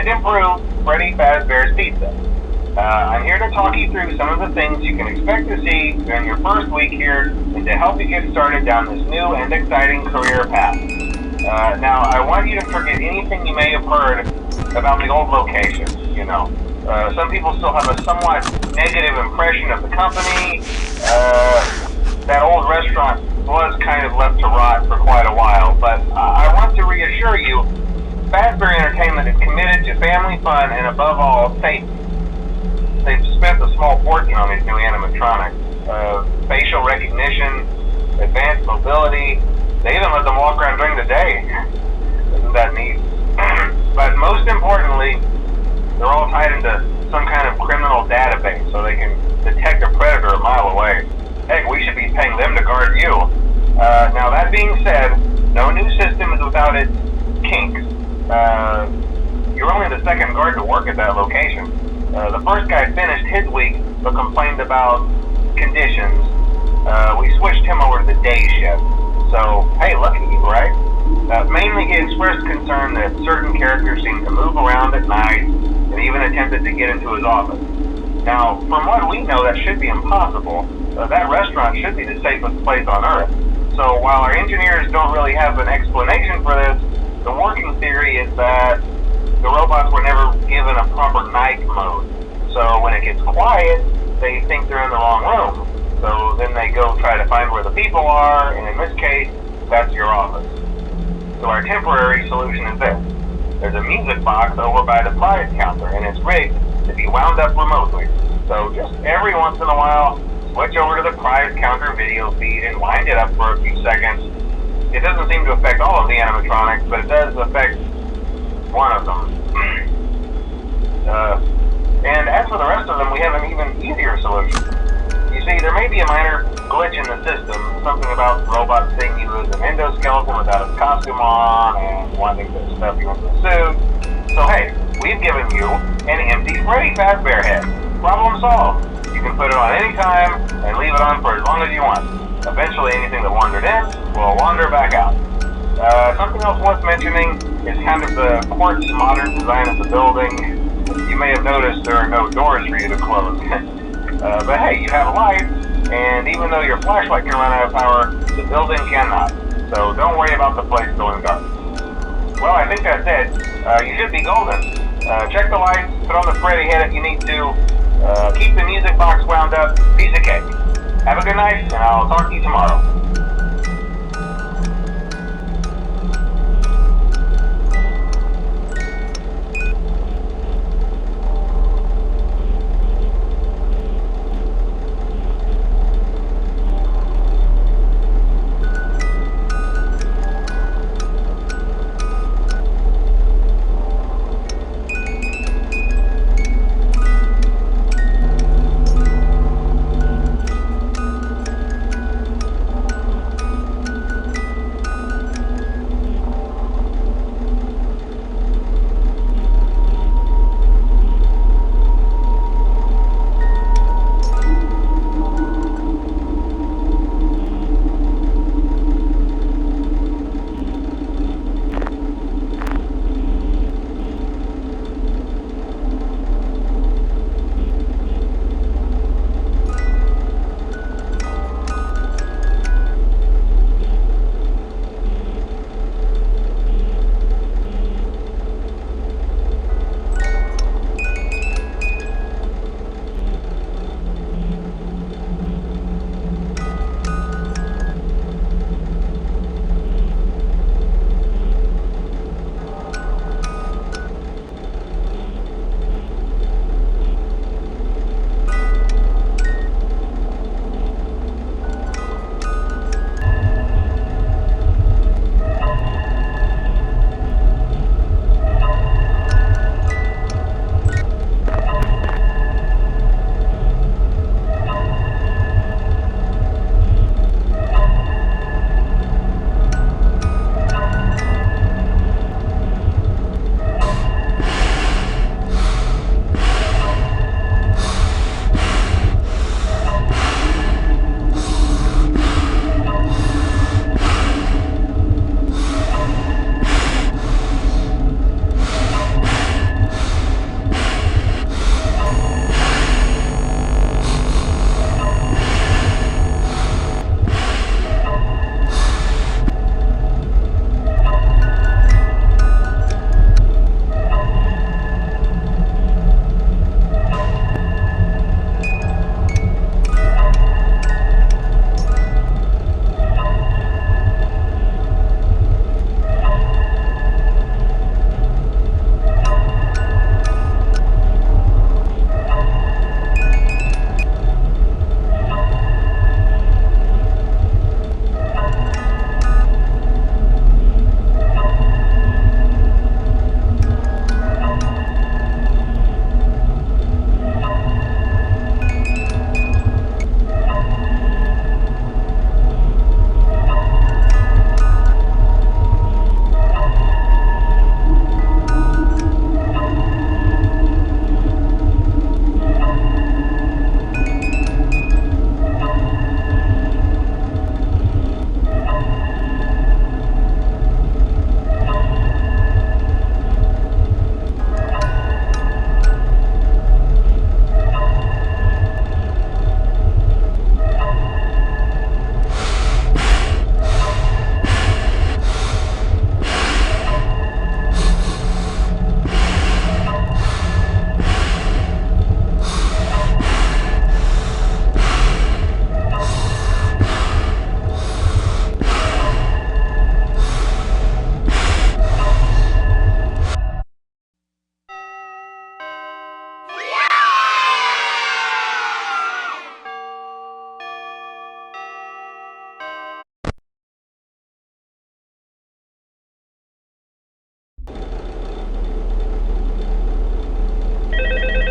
and improve Freddy Fazbear's Pizza. I'm here to talk you through some of the things you can expect to see during your first week here and to help you get started down this new and exciting career path. Now, I want you to forget anything you may have heard about the old location, you know. Some people still have a somewhat negative impression of the company. That old restaurant was kind of left to rot for quite a while, but I want to reassure you, Fazbear Entertainment is committed to family fun and above all, safety. They've spent a small fortune on these new animatronics. Facial recognition, advanced mobility, they even let them walk around during the day. Isn't that neat? But most importantly, they're all tied into some kind of criminal database so they can detect a predator a mile away. Heck, we should be paying them to guard you. Now that being said, no new system is without its kinks. You're only the second guard to work at that location. The first guy finished his week but complained about conditions. We switched him over to the day shift. So, hey, lucky you, right? Mainly he expressed concern that certain characters seemed to move around at night and even attempted to get into his office. Now, from what we know, that should be impossible. That restaurant should be the safest place on Earth. So while our engineers don't really have an explanation for this, the working theory is that the robots were never given a proper night mode. So when it gets quiet, they think they're in the wrong room. So then they go try to find where the people are, and in this case, that's your office. So our temporary solution is this. There's a music box over by the prize counter, and it's rigged to be wound up remotely. So just every once in a while, switch over to the prize counter video feed and wind it up for a few seconds. It doesn't seem to affect all of the animatronics, but it does affect one of them. And as for the rest of them, we have an even easier solution. You see, there may be a minor glitch in the system, something about robots seeing you as an endoskeleton without a costume on and wanting to stuff you into a suit. So hey, we've given you an empty Freddy Fazbear head. Problem solved. You can put it on any time and leave it on for as long as you want. Eventually anything that wandered in will wander back out. Something else worth mentioning is kind of the quartz modern design of the building. You may have noticed there are no doors for you to close. But hey, you have lights, and even though your flashlight can run out of power, the building cannot. So don't worry about the place going dark. Well, I think that's it. You should be golden. Check the lights, put on the Freddy head if you need to. Keep the music box wound up. Piece of cake. Have a good night, and I'll talk to you tomorrow.